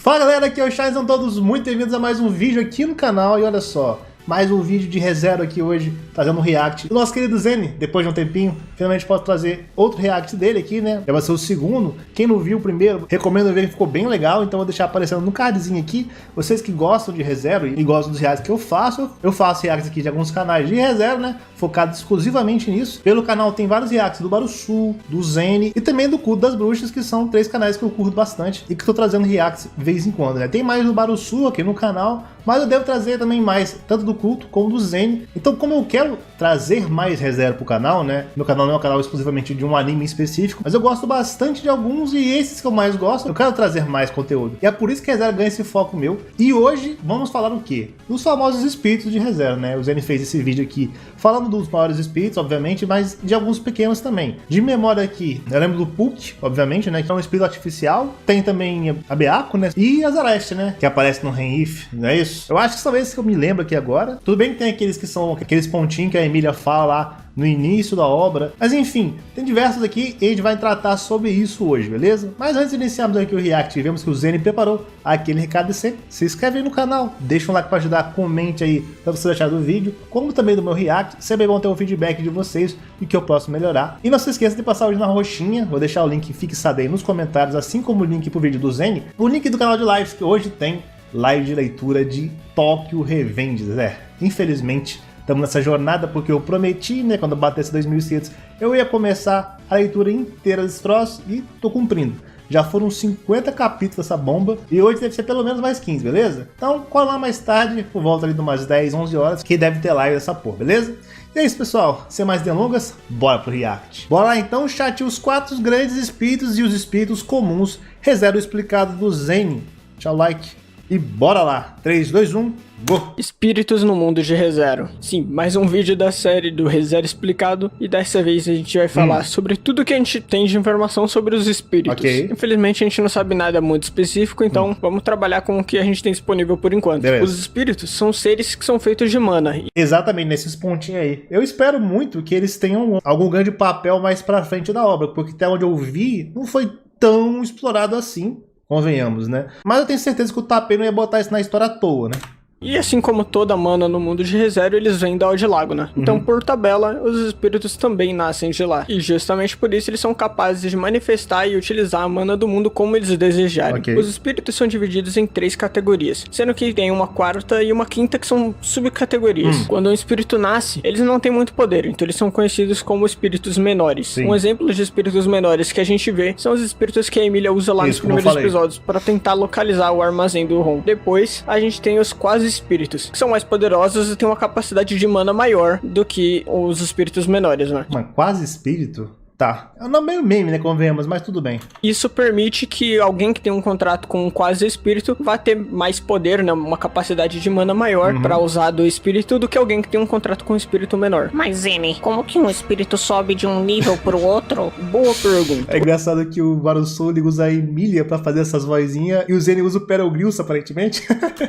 Fala galera, aqui é o Chai, são todos muito bem-vindos a mais um vídeo aqui no canal. E olha só, mais um vídeo de ReZero aqui hoje, trazendo um react do nosso querido Zen. Depois de um tempinho, finalmente posso trazer outro react dele aqui, né? Já vai ser o segundo. Quem não viu o primeiro, recomendo ver, que ficou bem legal. Então vou deixar aparecendo no cardzinho aqui. Vocês que gostam de ReZero e gostam dos reacts que eu faço reacts aqui de alguns canais de ReZero, né? Focado exclusivamente nisso. Pelo canal tem vários reacts do Barusu, do Zen e também do Culto das Bruxas, que são três canais que eu curto bastante e que estou trazendo reacts de vez em quando, né? Tem mais do Barusu aqui no canal, mas eu devo trazer também mais, tanto do Culto como do Zen. Então, como eu quero trazer mais ReZero pro canal, né? Meu canal não é um canal exclusivamente de um anime específico, mas eu gosto bastante de alguns e esses que eu mais gosto, eu quero trazer mais conteúdo. E é por isso que ReZero ganha esse foco meu. E hoje vamos falar o quê? Dos famosos espíritos de ReZero, né? O Zen fez esse vídeo aqui falando dos maiores espíritos, obviamente, mas de alguns pequenos também. De memória aqui, eu lembro do Puck, obviamente, né? Que é um espírito artificial. Tem também a Beako, né? E a Zareste, né? Que aparece no Renif, não é isso? Eu acho que são esses que eu me lembro aqui agora. Tudo bem que tem aqueles que são aqueles pontinhos que a Emília fala lá no início da obra, mas enfim, tem diversos aqui e a gente vai tratar sobre isso hoje, beleza? Mas antes de iniciarmos aqui o react, vemos que o Zen preparou aquele recado de sempre. Se inscreve aí no canal, deixa um like para ajudar, comente aí para você achar do vídeo, como também do meu react. Sempre é bom ter um feedback de vocês e que eu posso melhorar. E não se esqueça de passar hoje na roxinha, vou deixar o link fixado aí nos comentários, assim como o link pro vídeo do Zen, o link do canal de lives, que hoje tem live de leitura de Tokyo Revengers. Infelizmente estamos nessa jornada porque eu prometi, né, quando batesse 2.000 inscritos, eu ia começar a leitura inteira desse troço e tô cumprindo. Já foram 50 capítulos dessa bomba e hoje deve ser pelo menos mais 15, beleza? Então cola lá mais tarde, por volta ali de umas 10, 11 horas, que deve ter live dessa porra, beleza? E é isso, pessoal, sem mais delongas, bora pro react. Bora lá então, chat, os 4 grandes espíritos e os espíritos comuns, ReZero explicado do Zen. Deixa o like e bora lá. 3, 2, 1, go! Espíritos no mundo de ReZero. Sim, mais um vídeo da série do ReZero explicado, e dessa vez a gente vai falar sobre tudo que a gente tem de informação sobre os espíritos. Okay. Infelizmente a gente não sabe nada muito específico, então vamos trabalhar com o que a gente tem disponível por enquanto. Beleza. Os espíritos são seres que são feitos de mana. Exatamente, nesses pontinhos aí. Eu espero muito que eles tenham algum grande papel mais pra frente da obra, porque até onde eu vi, não foi tão explorado assim, convenhamos, né? Mas eu tenho certeza que o Tapei não ia botar isso na história à toa, né? E assim como toda mana no mundo de ReZero, eles vêm da Odlágona. Então, por tabela, os espíritos também nascem de lá. E justamente por isso eles são capazes de manifestar e utilizar a mana do mundo como eles desejarem. Okay. Os espíritos são divididos em 3 categorias, sendo que tem uma 4ª e uma 5ª que são subcategorias. Quando um espírito nasce, eles não têm muito poder, então eles são conhecidos como espíritos menores. Sim. Um exemplo de espíritos menores que a gente vê são os espíritos que a Emília usa lá nos primeiros episódios para tentar localizar o armazém do Ron. Depois, a gente tem os quase espíritos, que são mais poderosos e têm uma capacidade de mana maior do que os espíritos menores, né? Mas quase espírito? Tá. É um nome meio meme, né? Convenhamos, mas tudo bem. Isso permite que alguém que tem um contrato com um quase espírito vá ter mais poder, né? Uma capacidade de mana maior pra usar do espírito do que alguém que tem um contrato com um espírito menor. Mas, Zene, como que um espírito sobe de um nível pro outro? Boa pergunta. É engraçado que o Barusu usa a Emília pra fazer essas vozinhas e o Zen usa o Perogrilso, aparentemente.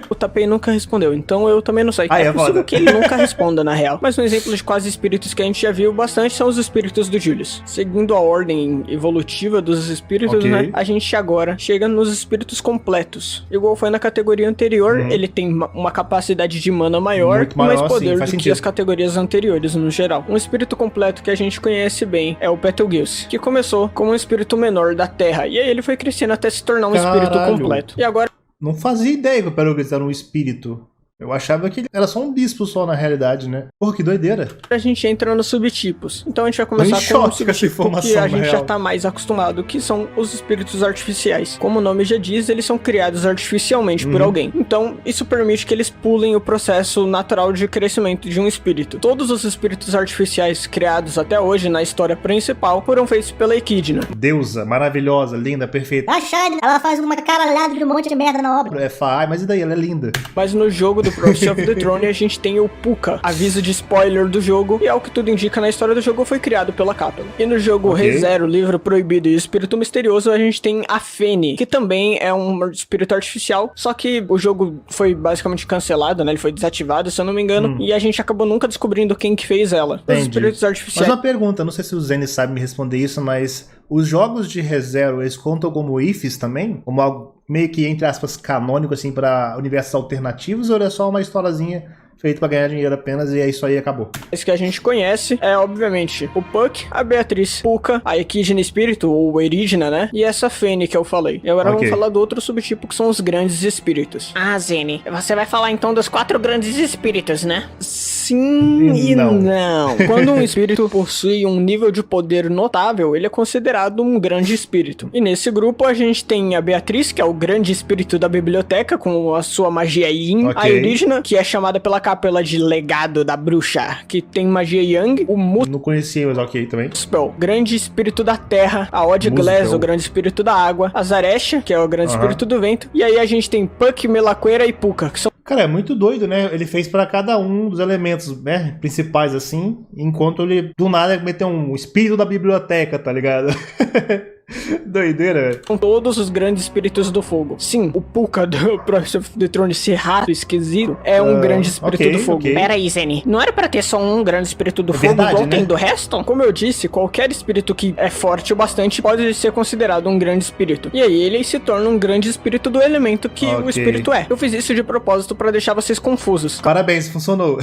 O Tapei nunca respondeu, então eu também não sei. É possível foda. que ele nunca responda, na real. Mas um exemplo de quase espíritos que a gente já viu bastante são os espíritos do Julius. Seguindo a ordem evolutiva dos espíritos, Okay. né? A gente agora chega nos espíritos completos. Igual foi na categoria anterior, ele tem uma capacidade de mana maior Muito e mais maior, poder sim, faz do que sentido. as categorias anteriores no geral. Um espírito completo que a gente conhece bem é o Betelgeuse, que começou como um espírito menor da Terra, e aí ele foi crescendo até se tornar um espírito Caralho. completo. E agora Não fazia ideia que o Perogrilso era um espírito. Eu achava que ele era só um bispo só, na realidade, né? Porra, que doideira. a gente entra nos subtipos. Então a gente vai começar Tô em com um choque com essa subtipo que informação, a na gente já real. tá mais acostumado, que são os espíritos artificiais. Como o nome já diz, eles são criados artificialmente por alguém. Então isso permite que eles pulem o processo natural de crescimento de um espírito. Todos os espíritos artificiais criados até hoje na história principal foram feitos pela Echidna. Deusa, maravilhosa, linda, perfeita. A Shine, ela faz uma caralhada de um monte de merda na obra. É Fai, mas e daí? Ela é linda. Mas no jogo do Prophecy of the Throne a gente tem o Puka, aviso de spoiler do jogo, e ao que tudo indica na história do jogo foi criado pela Capcom. E no jogo ReZero, Livro Proibido e Espírito Misterioso, a gente tem a Fene, que também é um espírito artificial, só que o jogo foi basicamente cancelado, né? Ele foi desativado, se eu não me engano, e a gente acabou nunca descobrindo quem que fez ela. Os espíritos artificiais... Mas uma pergunta, não sei se o Zen sabe me responder isso, mas os jogos de ReZero, eles contam como IFs também? Como algo meio que, entre aspas, canônico, assim, pra universos alternativos, ou ele é só uma historiazinha feito pra ganhar dinheiro apenas, e é isso aí, acabou? Esse que a gente conhece é, obviamente, o Puck, a Beatriz, Puka, a Equidna Espírito, ou Eridna, né? E essa Fene que eu falei. E agora vamos falar do outro subtipo, que são os grandes espíritos. Ah, Zene, você vai falar então dos 4 grandes espíritos, né? Sim e não. Quando um espírito possui um nível de poder notável, ele é considerado um grande espírito. E nesse grupo a gente tem a Beatriz, que é o grande espírito da biblioteca, com a sua magia Yin. A Eridna, que é chamada pela capela de legado da bruxa, que tem magia Yang. O Não conhecia, mas ok também. Muspel, grande espírito da terra. A Odglass, o grande espírito da água. A Zaresha, que é o grande espírito do vento. E aí a gente tem Puck, Melaqueira e Puka, que são... Cara, é muito doido, né? Ele fez pra cada um dos elementos, né, principais, assim, enquanto ele, do nada, meteu um espírito da biblioteca, tá ligado? Doideira, velho. São todos os grandes espíritos do fogo. Sim, o Puka do Prophecy of the Throne, esse rato esquisito, é um grande espírito do fogo. Pera aí, Zene. Não era pra ter só um grande espírito do fogo verdade, igual né? tem do resto? Como eu disse, qualquer espírito que é forte o bastante pode ser considerado um grande espírito. E aí ele se torna um grande espírito do elemento que o espírito é. Eu fiz isso de propósito pra deixar vocês confusos. Parabéns, funcionou.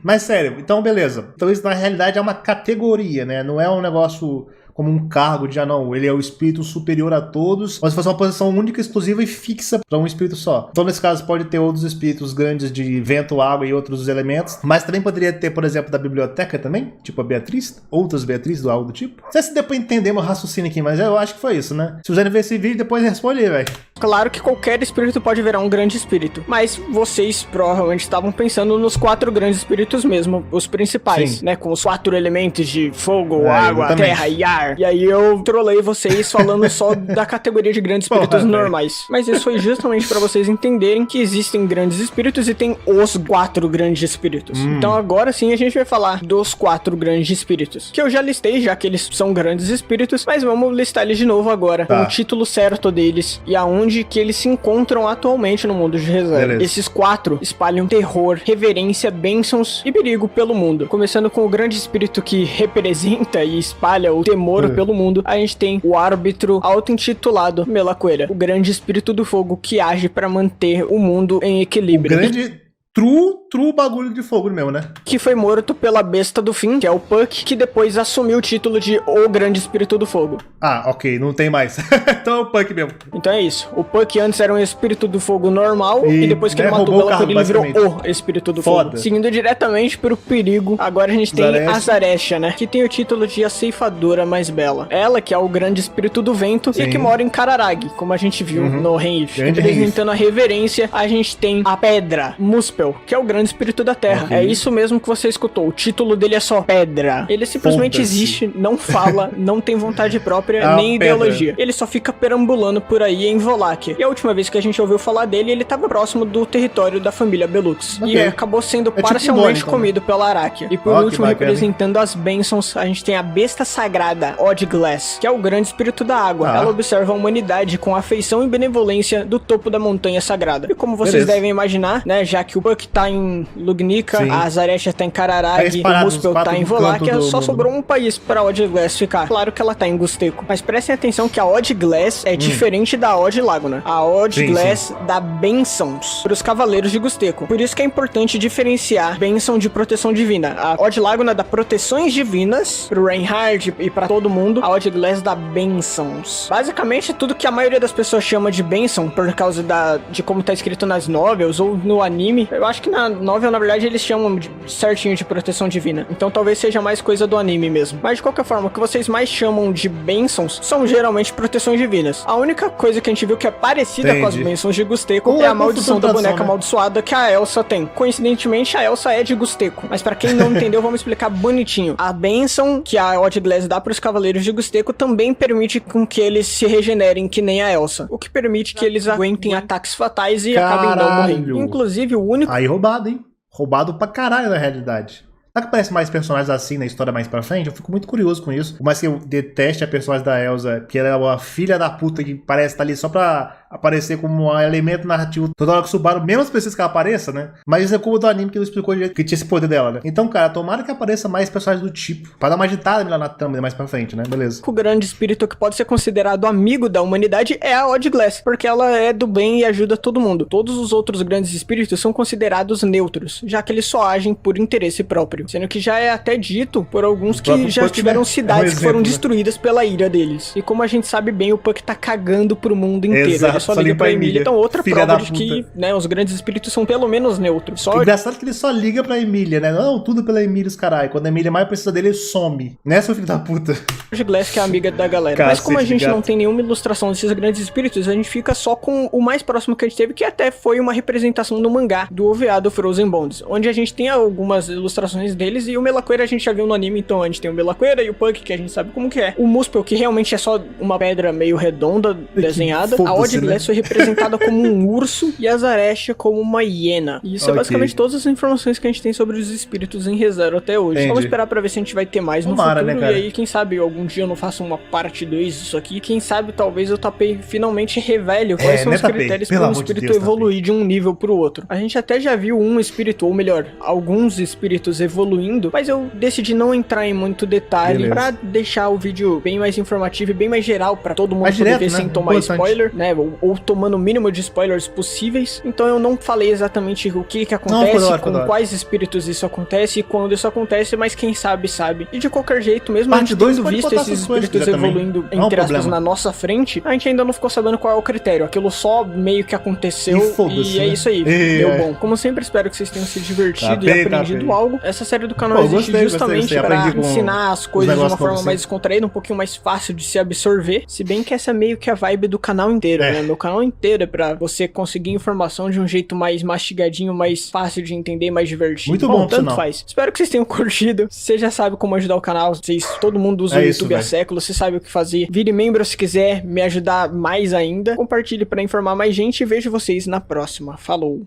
Mas sério, então beleza. Então isso na realidade é uma categoria, né? Não é um negócio como um cargo de, não, ele é o espírito superior a todos, mas se fosse uma posição única, exclusiva e fixa para um espírito só. Então nesse caso pode ter outros espíritos grandes de vento, água e outros elementos, mas também poderia ter, por exemplo, da biblioteca também, tipo a Beatriz, outras Beatriz, algo do tipo. Não sei se deu pra entender meu raciocínio aqui, mas eu acho que foi isso, né? Se você ver esse vídeo, depois responde aí, velho. Claro que qualquer espírito pode virar um grande espírito, mas vocês provavelmente estavam pensando nos 4 grandes espíritos mesmo, os principais, né? Com os 4 elementos de fogo, água, exatamente, terra e ar. E aí eu trolei vocês falando só da categoria de grandes espíritos normais. Mas isso foi justamente pra vocês entenderem que existem grandes espíritos e tem os 4 grandes espíritos. Então agora sim a gente vai falar dos 4 grandes espíritos, que eu já listei, já que eles são grandes espíritos, mas vamos listar eles de novo agora, com o título certo deles e aonde que eles se encontram atualmente no mundo de ReZero. Esses 4 espalham terror, reverência, bênçãos e perigo pelo mundo. Começando com o grande espírito que representa e espalha o temor pelo mundo, a gente tem o árbitro auto-intitulado Melaqueira, o grande espírito do fogo que age para manter o mundo em equilíbrio. O grande true bagulho de fogo mesmo, né? Que foi morto pela besta do fim, que é o Puck, que depois assumiu o título de O Grande Espírito do Fogo. Ah, ok, não tem mais. Então é o Puck mesmo. Então é isso. O Puck antes era um espírito do fogo normal e depois que ele matou o Melaqueira, ele virou o espírito do fogo. Seguindo diretamente pro perigo, agora a gente tem a Zaresha, né? Que tem o título de A Ceifadora Mais Bela. Ela que é o grande espírito do vento e que mora em Kararag, como a gente viu no Renif. Representando a reverência, a gente tem a pedra, Muspel, que é o grande espírito da terra. É isso mesmo que você escutou. O título dele é só pedra. Ele simplesmente existe, não fala, não tem vontade própria, nem ideologia. Ele só fica perambulando por aí em Voláquia. E a última vez que a gente ouviu falar dele, ele estava próximo do território da família Belux. E acabou sendo parcialmente tipo comido pela Aráquia. E por último, representando as bênçãos, a gente tem a besta sagrada, Odglass, que é o grande espírito da água. Ela observa a humanidade com afeição e benevolência do topo da montanha sagrada. E como vocês devem imaginar, né, já que o Puck tá em Lugnica, a Zaresha tá em Kararag, o Muspel tá em Voláquia, só sobrou um país pra Odglass ficar. Claro que ela tá em Gusteco. Mas prestem atenção que a Odglass é diferente da Odlaguna. A Odglass dá bênçãos pros cavaleiros de Gusteco. Por isso que é importante diferenciar bênção de proteção divina. A Odlaguna dá proteções divinas pro Reinhard e pra todo mundo. A Odglass dá bênçãos. Basicamente, tudo que a maioria das pessoas chama de bênção por causa de como tá escrito nas novels ou no anime. Eu acho que na novel, na verdade, eles chamam certinho de proteção divina. Então talvez seja mais coisa do anime mesmo. Mas de qualquer forma, o que vocês mais chamam de bênçãos são geralmente proteções divinas. A única coisa que a gente viu que é parecida com as bênçãos de Gusteco é a maldição da boneca amaldiçoada que a Elsa tem. Coincidentemente, a Elsa é de Gusteco. Mas pra quem não entendeu, vamos explicar bonitinho. A bênção que a Odglass dá pros cavaleiros de Gusteco também permite com que eles se regenerem que nem a Elsa. O que permite que eles aguentem ataques fatais e acabem não morrendo. Inclusive, o único... Aí roubado, hein? Roubado pra caralho na realidade. Será que aparece mais personagens assim na história mais pra frente? Eu fico muito curioso com isso. Por mais que eu deteste a personagem da Elsa, que ela é uma filha da puta que parece estar ali só pra aparecer como um elemento narrativo toda hora que o Subaru menos precisa que ela apareça, né? Mas isso é como do anime que não explicou direito que tinha esse poder dela, né? Então, cara, tomara que apareça mais personagens do tipo, pra dar uma agitada lá na thumb mais pra frente, né? Beleza. O grande espírito que pode ser considerado amigo da humanidade é a Odd Glass, porque ela é do bem e ajuda todo mundo. Todos os outros grandes espíritos são considerados neutros, já que eles só agem por interesse próprio, sendo que já é até dito por alguns que já tiveram cidades que foram destruídas pela ira deles. E como a gente sabe bem, o Puck tá cagando pro mundo inteiro. Exato, ele só liga pra Emília. Então outra prova de puta. que, né, os grandes espíritos são pelo menos neutros. Só... Engraçado que ele só liga pra Emília, né? Não, tudo pela Emília, os caralho. Quando a Emília mais precisa dele, ele some. Né, seu filho da puta? Odd Glass, que é amiga da galera. Cacete, mas como a gente gato. não tem nenhuma ilustração desses grandes espíritos, a gente fica só com o mais próximo que a gente teve, que até foi uma representação no mangá do OVA do Frozen Bonds, onde a gente tem algumas ilustrações deles, e o Melaqueira a gente já viu no anime, então a gente tem o Melaqueira e o Puck, que a gente sabe como que é. O Muspel, que realmente é só uma pedra meio redonda desenhada. A Odd Glass foi representada como um urso e a Zarestia como uma hiena. E isso é basicamente todas as informações que a gente tem sobre os espíritos em ReZero até hoje. Entendi. Vamos esperar pra ver se a gente vai ter mais no Tomara, futuro, né, cara? e aí quem sabe algum dia eu não faço uma parte 2 disso aqui. Quem sabe talvez eu Tapei finalmente revele quais são né, os Tapei? critérios Pelo para um amor de espírito Deus, evoluir de um nível pro outro. A gente até já viu um espírito, ou melhor, alguns espíritos evoluindo, mas eu decidi não entrar em muito detalhe pra deixar o vídeo bem mais informativo e bem mais geral pra todo mundo poder ver sem tomar spoiler, né? Ou tomando o mínimo de spoilers possíveis. Então eu não falei exatamente o que acontece, com quais espíritos isso acontece e quando isso acontece, mas quem sabe, sabe. E de qualquer jeito, mesmo a gente tendo visto esses espíritos evoluindo, entre aspas, na nossa frente, a gente ainda não ficou sabendo qual é o critério. Aquilo só meio que aconteceu e é isso aí. Deu bom. Como sempre, espero que vocês tenham se divertido e aprendido algo. Essa série do canal existe justamente pra ensinar as coisas de uma forma mais descontraída, um pouquinho mais fácil de se absorver. Se bem que essa é meio que a vibe do canal inteiro, né? Meu canal inteiro é pra você conseguir informação de um jeito mais mastigadinho, mais fácil de entender, mais divertido. Muito bom, tanto faz. Espero que vocês tenham curtido. Você já sabe como ajudar o canal. Todo mundo usa o YouTube há séculos. Você sabe o que fazer. Vire membro se quiser me ajudar mais ainda. Compartilhe pra informar mais gente e vejo vocês na próxima. Falou!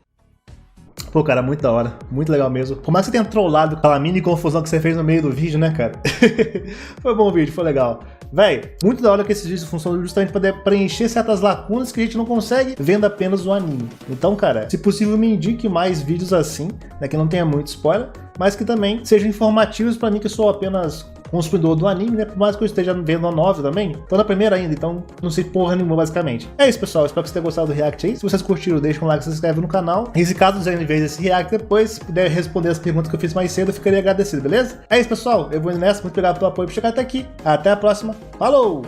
Pô, cara, muito da hora. Muito legal mesmo. Por mais que você tenha trollado aquela mini confusão que você fez no meio do vídeo, né, cara? Foi bom o vídeo, foi legal. Véi, muito da hora que esses vídeos funcionam justamente para preencher certas lacunas que a gente não consegue vendo apenas o anime. Então, cara, se possível me indique mais vídeos assim, né, que não tenha muito spoiler, mas que também sejam informativos pra mim, que sou apenas consumidor do anime, né? Por mais que eu esteja vendo a nova também, tô na primeira ainda, então não sei porra nenhuma, basicamente. É isso, pessoal. Espero que vocês tenham gostado do react aí. Se vocês curtiram, deixa um like, se inscreve no canal. E se caso vocês verem esse react depois, se puder responder as perguntas que eu fiz mais cedo, eu ficaria agradecido, beleza? É isso, pessoal. Eu vou indo nessa. Muito obrigado pelo apoio por chegar até aqui. Até a próxima. Falou!